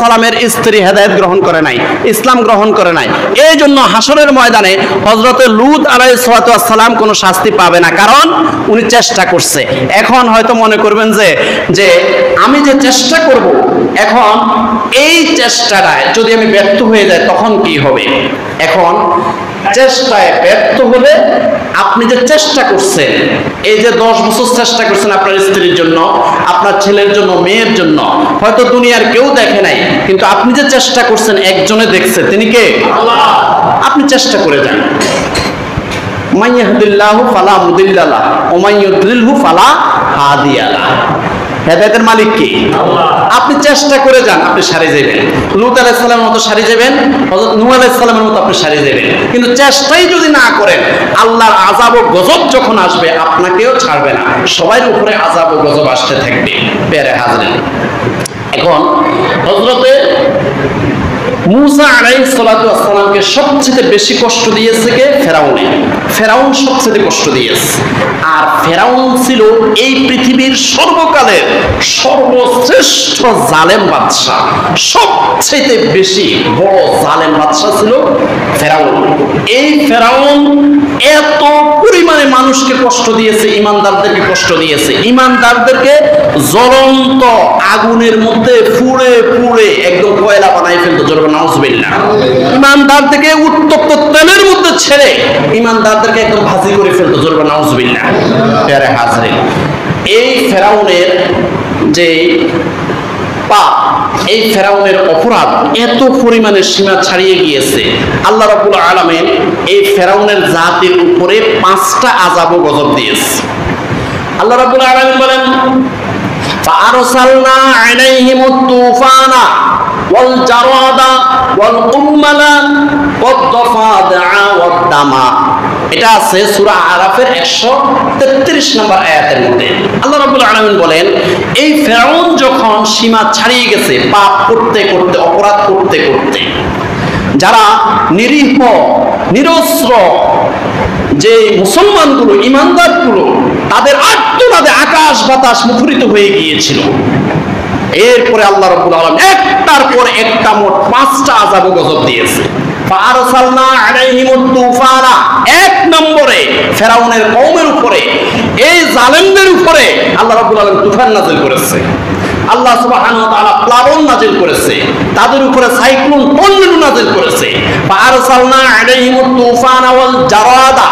সালামের স্ত্রী হেদায়েত গ্রহণ করে নাই, ইসলাম গ্রহণ করে নাই। এই জন্য হাসরের ময়দানে হযরত লূত আলাইহিস সালাম কোনো শাস্তি পাবে না, কারণ উনি চেষ্টা করছে। এখন হয়তো মনে করবেন যে আমি যে চেষ্টা করব, এখন এই চেষ্টাটায় যদি আমি ব্যর্থ হয়ে যাই তখন কি হবে? এখন চেষ্টায় ব্যর্থ হলে আপনি যে চেষ্টা করছেন, এই যে 10 বছর চেষ্টা করছেন আপনার স্ত্রীর জন্য, আপনার ছেলের জন্য, মেয়ের জন্য, হয়তো দুনিয়ার কেউ দেখে নাই, কিন্তু আপনি যে চেষ্টা করছেন একজনে দেখছে, তিনি কে? আল্লাহ। আপনি চেষ্টা করে যান। মান ইয়াহদিল্লাহু ফালা মুদিল্লা লাহু ওয়া মান ইউদ্লিলহু ফালা হাদিয়া লাহু। হেদায়েতের মালিক কে? আল্লাহ। আপনি চেষ্টা করে যান, আপনি সারি যাবেন। লূত আলাইহিস সালামের মতো সারি যাবেন, হযরত নূহ আলাইহিস সালামের মতো আপনি সারি যাবেন। কিন্তু চেষ্টাই যদি না করেন, আল্লাহর আযাব ও গজব যখন আসবে আপনাকেও ছাড়বে না, সবার উপরে আযাব ও গজব আসতে থাকবে। প্যারে হাজরিন, এখন হযরতে মুসা আলাইহিস সালাতু ওয়াস সালামকে সবচেয়ে বেশি কষ্ট দিয়েছে কে? ফেরাউনে। ফেরাউন সবচেয়ে কষ্ট দিয়েছে। আর ফেরাউন ছিল এই পৃথিবীর সর্বকালের সর্বশ্রেষ্ঠ জালেম বাদশা। সবচেয়ে বেশি বড় জালেম বাদশা ছিল ফেরাউন। এই ফেরাউন এত পরিমাণে মানুষকে কষ্ট দিয়েছে, ইমানদারদেরকে কষ্ট দিয়েছে। ইমানদারদেরকে জ্বলন্ত আগুনের মধ্যে পুড়ে পুড়ে একদম কয়লা বানাই ফেলতো। জোরে নাউজুবিল্লাহ। ইমানদারদেরকে উত্তপ্ত তেলের মধ্যে ছেড়ে ইমানদারদেরকে একদম ভাজি করে ফেলতো। জোরে নাউজুবিল্লাহ। প্যারে হাজরিন, এই ফেরাউনের যে পাপ, এই ফেরাউনের অপরাধ এত পরিমাণে সীমা ছাড়িয়ে গিয়েছে, আল্লাহ রাব্বুল আলামিন এই ফেরাউনের জাতির উপরে 5টা আযাব ও গজব দিয়েছে। আল্লাহ রাব্বুল আলামিন বলেন, فأرسلنا عليهم الطوفان والجراد والقمل والضفادع والدم। এটা আছে সূরা আরাফের 133 নম্বর আয়াতের মধ্যে। আল্লাহ রাব্বুল আলামিন বলেন, এই ফেরাউন যখন সীমা ছাড়িয়ে গেছে, পাপ করতে করতে, অপরাধ করতে করতে, যারা নিরীহ নিরস্ত্র যে মুসলমানগুলো, ইমানদারগুলো, তাদের আর্তনাদে আকাশ বাতাস মুখরিত হয়ে গিয়েছিল। এরপরে আল্লাহ রাব্বুল আলামিন একটার পর একটা মোট 5টা আযাব ও গজব দিয়েছে। ফাআরসালনা আলাইহিমুত তুফানা, 1 নম্বরে ফেরাউনের কওমের উপরে, এই জালেমদের উপরে আল্লাহ রাব্বুল আলামিন তুফান নাযিল করেছে। আল্লাহ সুবহানাহু ওয়া তাআলা প্লাবন নাযিল করেছে, তাদের উপরে সাইক্লোন টর্নেডো নাযিল করেছে। ফাআরসালনা আলাইহিমুত তুফানা ওয়াল জারাদা,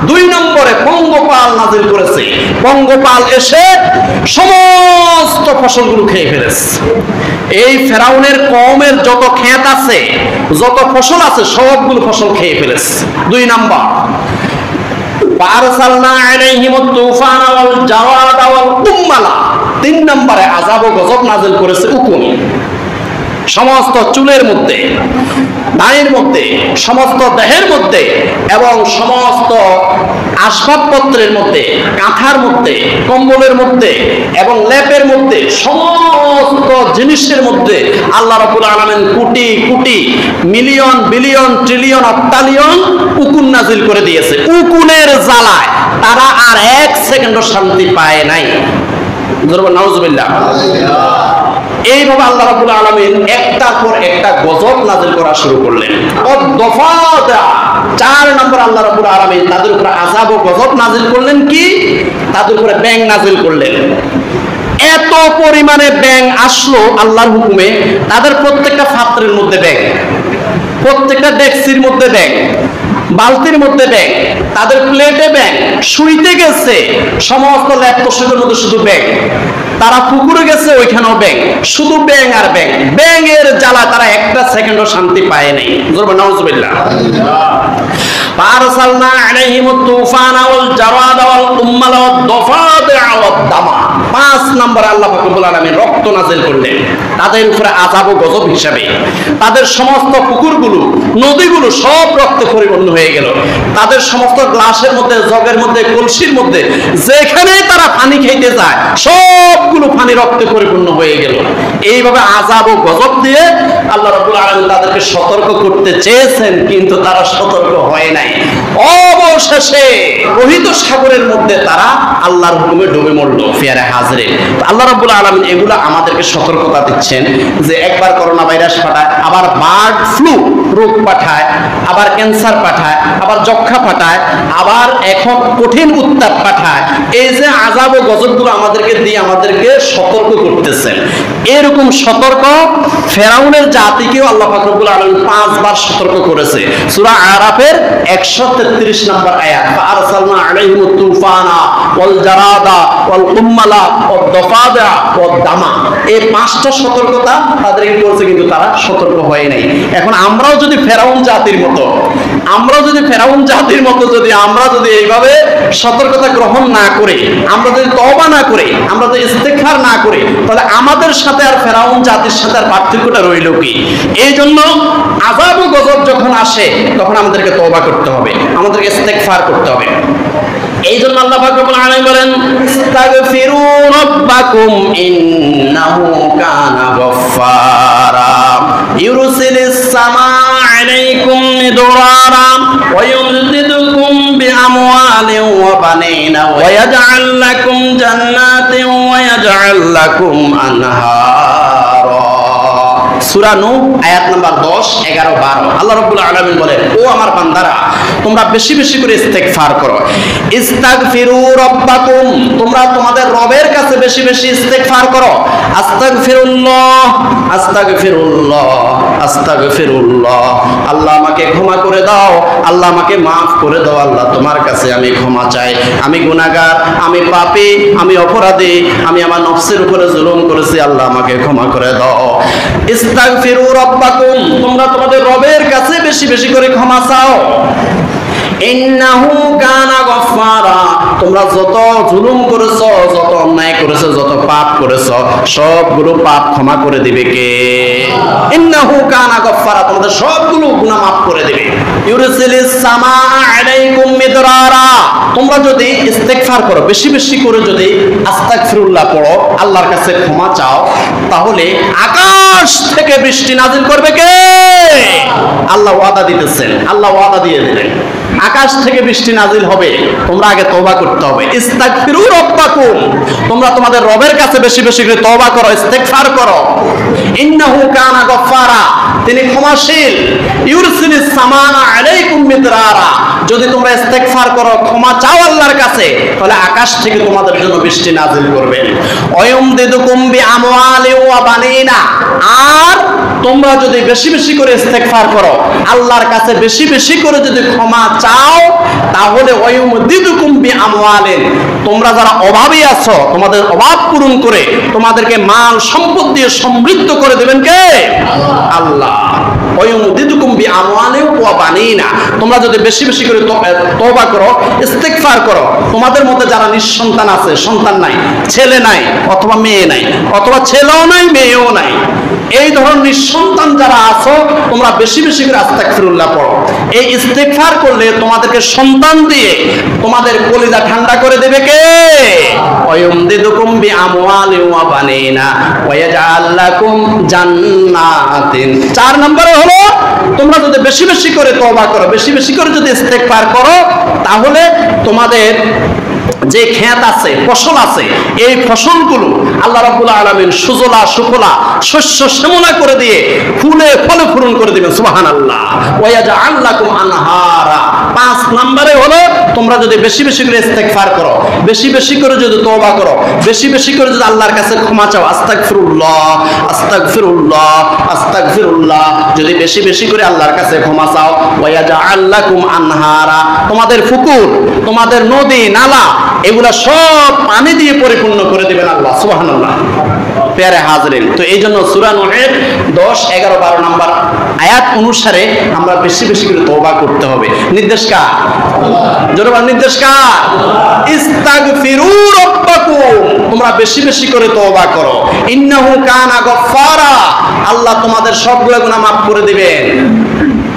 2 নম্বরে পঙ্গপাল নাযিল করেছে। পঙ্গপাল এসে সমস্ত ফসলগুলো খেয়ে ফেলেছে। এই ফেরাউনের কওমের যত ক্ষেত আছে, যত ফসল আছে, সবগুলো ফসল খেয়ে ফেলেছে। 2 নম্বর, ফাআরসালনা আলাইহিমুত তুফানা ওয়াল জারাদা ওয়াল কুম্মালা, 3 নম্বরে আযাব ও গজব নাযিল করেছে উকুন। সমস্ত চুলের মধ্যে, দাঁড়ির মধ্যে, সমস্ত দেহের মধ্যে এবং সমস্ত আসবাবপত্রের মধ্যে, কাঁথার মধ্যে, কম্বলের মধ্যে এবং লেপের মধ্যে, সমস্ত জিনিসের মধ্যে আল্লাহ রাব্বুল আলামিন crore crore, million, billion, trillion, অক্টালিয়ন উকুন নাযিল করে দিয়েছে। উকুনের জ্বালায় তারা আর 1 সেকেন্ডও শান্তি পায় নাই। নাউজুবিল্লাহ। এইভাবে আল্লাহ রাব্বুল আলামিন একটার পর একটা গজব নাযিল করা শুরু করলেন। 4 নম্বর আল্লাহ রাব্বুল আলামিন তাদের উপরে আযাব ও গজব নাযিল করলেন কি? তাদের উপরে ব্যাঙ নাযিল করলেন। এত পরিমাণে ব্যাঙ আসলো আল্লাহর হুকুমে, তাদের প্রত্যেকটা পাত্রের মধ্যে ব্যাঙ, প্রত্যেকটা ডেক্সির মধ্যে ব্যাঙ, বালতির মধ্যে ব্যাঙ, তাদের প্লেটে ব্যাঙ, শুইতে গেছে সমস্ত ল্যাপ তোষকের মধ্যে শুধু ব্যাঙ, তারা পুকুরে গেছে ওইখানেও ব্যাঙ, শুধু ব্যাঙ আর ব্যাঙ। ব্যাঙের জ্বালা তারা একটা সেকেন্ডও শান্তি পায় নাই। নাউজুবিল্লাহ। ফারসালনা আলাইহিমুত তুফানা ওয়াল জারাদা ওয়াল কুম্মালা ওয়াদ দাফাদিআ ওয়াদ দামা, 5 নম্বরে আল্লাহ পাক রব্বুল আলামিন রক্ত নাযিল করলেন তাদের উপরে আযাব ও গজব হিসাবে। তাদের সমস্ত পুকুরগুলো, নদীগুলো সব রক্তে পরিপূর্ণ হয়ে গেল। তাদের সমস্ত গ্লাসের মধ্যে, জগের মধ্যে, কলসির মধ্যে যেখানে তারা পানি খেতে যায় সবগুলো পানি রক্তে পরিপূর্ণ হয়ে গেল। এইভাবে আযাব ও গজব দিয়ে আল্লাহ রাব্বুল আলামিন তাদেরকে সতর্ক করতে চেয়েছেন, কিন্তু তারা সতর্ক হয় নাই। অবশেষে লোহিত সাগরের মধ্যে তারা আল্লাহর হুকুমে ডুবে মরল। ফিয়ারে হাজরে, আল্লাহ রাব্বুল আলামিন এগুলো আমাদেরকে সতর্কতা দিচ্ছেন যে একবার করোনা ভাইরাস পাঠায়, আবার বার্ড ফ্লু রোগ পাঠায়, আবার ক্যান্সার পাঠায়, আবার যক্ষা পাঠায়, আবার এখন কঠিন উত্তাপ পাঠায়। এই যে আযাব ও গজবগুলো আমাদেরকে দিয়ে আমাদেরকে সতর্ক করতেছেন। এরকম সতর্ক ফেরাউনের জাতিকেও আল্লাহ পাক রব্বুল আলামিন 5 বার সতর্ক করেছে। সূরা আরাফের 133 নম্বর আয়াত, ফাআরসালনা আলাইহিমুত তুফানা ওয়াল জারাদা ওয়াল কুম্মালা ওয়াদ দাফাদা ওয়াদ দামা। এই 5টা সতর্কতা তাদেরকে করেছে, কিন্তু তারা সতর্ক হয় নাই। এখন আমরাও যদি ফেরাউন জাতির মতো যদি আমরা যদি এইভাবে সতর্কতা গ্রহণ না করে, আমরা যদি তওবা না করে, আমরা যদি ইস্তেগফার না করি, তাহলে আমাদের সাথে আর ফেরাউন জাতির সাথে আর পার্থক্যটা রইল কি? এই জন্য আযাব ও গজব যখন আসে তখন আমাদেরকে তওবা করতে হবে, আমাদেরকে ইস্তেগফার করতে হবে। এই জন্য আল্লাহ পাক রব্বুল আলামিন বলেন, ইস্তাগফিরু রাব্বাকুম ইন্নাহু কানা গফফারা ইউরসিলিস সামাআ আলাইকুম মিদরারা ওয়া ইউমদিদুকুম বিআমওয়ালিন ওয়া বানিনা ওয়া ইয়াজআল লাকুম জান্নাতিন ওয়া ইয়াজআল লাকুম আনহারা। সূরা নূহ আয়াত নাম্বার 10, 11, 12। আল্লাহ রাব্বুল আলামিন বলেন, ও আমার বান্দারা, তোমরা বেশি বেশি করে ইস্তেগফার করো। ইস্তাগফিরু রাব্বাকুম, তোমরা তোমাদের রবের কাছে বেশি বেশি ইস্তেগফার করো। আস্তাগফিরুল্লাহ, আস্তাগফিরুল্লাহ, আস্তাগফিরুল্লাহ। আল্লাহ আমাকে ক্ষমা করে দাও, আল্লাহ আমাকে মাফ করে দাও, আল্লাহ তোমার কাছে আমি ক্ষমা চাই, আমি গুনাহগার, আমি পাপী, আমি অপরাধী, আমি আমার নফসের উপরে জুলুম করেছি, আল্লাহ আমাকে ক্ষমা করে দাও। ইস্তাগফিরু রাব্বাকুম, তোমরা তোমাদের রবের কাছে বেশি বেশি করে ক্ষমা চাও। ইন্নাহু কানা গফফারা, তোমরা যত জুলুম করেছো, যত অন্যায় করেছো, যত পাপ করেছো, সবগুলো পাপ ক্ষমা করে দিবে কে? ইন্নাহু কানা গফফারা, তোমাদের সবগুলো গুনাহ মাফ করে দিবে। ইউরসিলিস সামাআ আলাইকুম মিদরারা, তোমরা যদি ইস্তেগফার করো, বেশি বেশি করে যদি আস্তাগফিরুল্লাহ পড়ো, আল্লাহর কাছে ক্ষমা চাও, তাহলে আকাশ থেকে বৃষ্টি নাজিল করবে কে? আল্লাহ ওয়াদা দিতেছেন, আল্লাহ ওয়াদা দিয়ে দিলেন আকাশ থেকে বৃষ্টি নাজিল হবে। তোমরা আগে তওবা করতে হবে। ইস্তাগফিরু রাব্বাকুম, তোমরা তোমাদের রবের কাছে বেশি বেশি করে তওবা করো, ইস্তেগফার করো। ইন্নাহু কানা গফফারা, তিনি ক্ষমাশীল। ইউরসিলিস সামাআ আলাইকুম মিদরারা, যদি তোমরা ইস্তেগফার করো, ক্ষমা চাও আল্লাহর কাছে, তাহলে আকাশ থেকে তোমাদের জন্য বৃষ্টি নাজিল করবেন। ওয়ায়ুমদিদুকুম বিআমওয়ালি ওয়া বানিনা, আর তোমরা যদি বেশি বেশি করে ইস্তেগফার করো, আল্লাহর কাছে বেশি বেশি করে যদি ক্ষমা চাও, তাহলে ওয়ায়ুমদিদুকুম বিআমওয়ালিন, তোমরা যারা অভাবী আছো, তোমাদের অভাব পূরণ করে তোমাদেরকে মাল সম্পদ দিয়ে সমৃদ্ধ করে দেবেন কে? আল্লাহ। ওয়ায়ুমদিদুকুম বিআমওয়ালিন ওয়া বানিনা, তোমরা যদি বেশি বেশি করে তওবা করো, ইস্তেগফার করো, তোমাদের মধ্যে যারা নিঃসন্তান আছে, সন্তান নাই, ছেলে নাই অথবা মেয়ে নাই, অথবা ছেলেও নাই মেয়েও নাই, এই ধরনের নিঃসন্তান যারা আছো, তোমরা বেশি বেশি করে আস্তাগফিরুল্লাহ পড়ো। এই ইস্তেগফার করলে তোমাদেরকে সন্তান দিয়ে তোমাদের কলিজা ঠান্ডা করে দেবে কে? ওয়ায়ুমদিদুকুম বিআমওয়ালিন ওয়া বানিনা ওয়া ইয়াজআল লাকুম জান্নাতিন। 4 নম্বরে হলো, তোমরা যদি বেশি বেশি করে তওবা করো, বেশি বেশি করে যদি ইস্তেগফার করো, তাহলে তোমাদের যে ক্ষেত আছে, ফসল আছে, এই ফসলগুলো আল্লাহ রাব্বুল আলামিন সুজলা সুফলা, শস্য শ্যামলা করে দিয়ে ফুলে ফলে পূরণ করে দিবেন। সুবহানাল্লাহ। ওয়া ইয়াজআল লাকুম আনহারা। 5 নম্বরে হলো, তোমরা যদি বেশি বেশি করে ইস্তেগফার করো, বেশি বেশি করে যদি তওবা করো, বেশি বেশি করে যদি আল্লাহর কাছে ক্ষমা চাও, আস্তাগফিরুল্লাহ, আস্তাগফিরুল্লাহ, আস্তাগফিরুল্লাহ, যদি বেশি বেশি করে আল্লাহর কাছে ক্ষমা চাও, ওয়া ইয়াজআল লাকুম আনহারা, তোমাদের পুকুর, তোমাদের নদী নালা, এগুলা সব পানি দিয়ে পরিপূর্ণ করে দিবেন আল্লাহ। সুবহানাল্লাহ। প্যারে হাজরিন, তো এই জন্য সূরা নূহের 10, 11, 12 নম্বর আয়াত অনুসারে আমরা বেশি বেশি করে তওবা করতে হবে। নির্দেশ কার? জোরে বলেন, নির্দেশ কার? ইস্তাগফিরু রাব্বাকুম, তোমরা বেশি বেশি করে তওবা করো। ইন্নাহু কানা গফফারা, আল্লাহ তোমাদের সবগুলো গুনাহ মাফ করে দিবেন।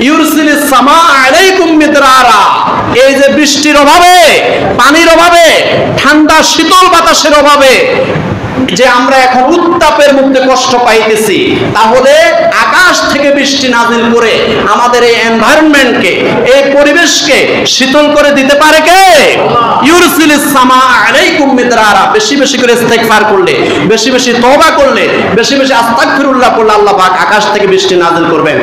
ইউরসিলিস সামাআ আলাইকুম মিদরারা, এই যে বৃষ্টির অভাবে, পানির অভাবে, ঠান্ডা শীতল বাতাসের অভাবে যে আমরা এখন উত্তাপের মধ্যে কষ্ট পাইতেছি, তাহলে আকাশ থেকে বৃষ্টি নাজিল করে আমাদের এই এনভায়রনমেন্টকে, এই পরিবেশকে শীতল করে দিতে পারে কে? ইউরসিলিস সামাআ আলাইকুম মিদরারা, বেশি বেশি করে ইস্তেগফার করলে, বেশি বেশি তওবা করলে, বেশি বেশি আস্তাগফিরুল্লাহ পড়লে, আল্লাহ পাক আকাশ থেকে বৃষ্টি নাজিল করবেন।